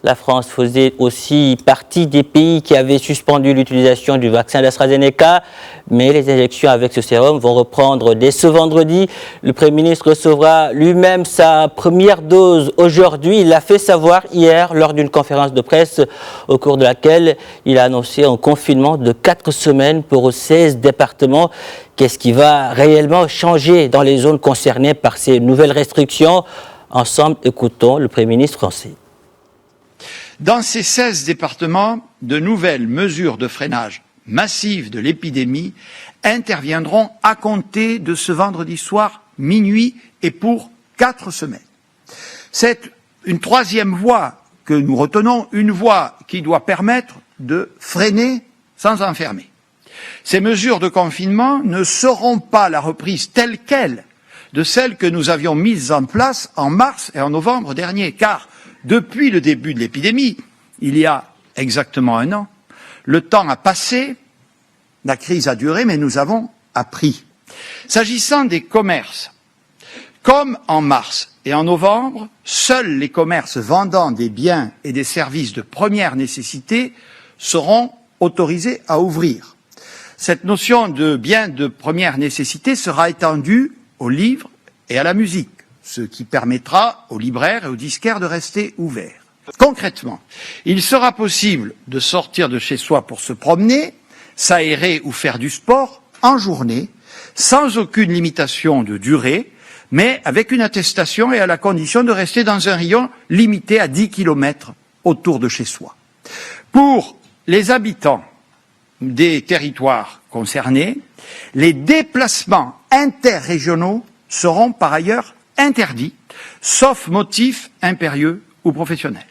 La France faisait aussi partie des pays qui avaient suspendu l'utilisation du vaccin d'AstraZeneca, mais les injections avec ce sérum vont reprendre dès ce vendredi. Le Premier ministre recevra lui-même sa première dose aujourd'hui. Il l'a fait savoir hier lors d'une conférence de presse au cours de laquelle il a annoncé un confinement de 4 semaines pour 16 départements. Qu'est-ce qui va réellement changer dans les zones concernées par ces nouvelles restrictions? Ensemble, écoutons le Premier ministre français. Dans ces 16 départements, de nouvelles mesures de freinage massive de l'épidémie interviendront à compter de ce vendredi soir minuit et pour 4 semaines. C'est une troisième voie que nous retenons, une voie qui doit permettre de freiner sans enfermer. Ces mesures de confinement ne seront pas la reprise telle quelle de celles que nous avions mises en place en mars et en novembre dernier, car depuis le début de l'épidémie, il y a exactement 1 an, le temps a passé, la crise a duré, mais nous avons appris. S'agissant des commerces, comme en mars et en novembre, seuls les commerces vendant des biens et des services de première nécessité seront autorisés à ouvrir. Cette notion de biens de première nécessité sera étendue aux livres et à la musique, ce qui permettra aux libraires et aux disquaires de rester ouverts. Concrètement, il sera possible de sortir de chez soi pour se promener, s'aérer ou faire du sport en journée, sans aucune limitation de durée, mais avec une attestation et à la condition de rester dans un rayon limité à 10 km autour de chez soi. Pour les habitants des territoires concernés, les déplacements interrégionaux seront par ailleurs interdits, sauf motif impérieux ou professionnel.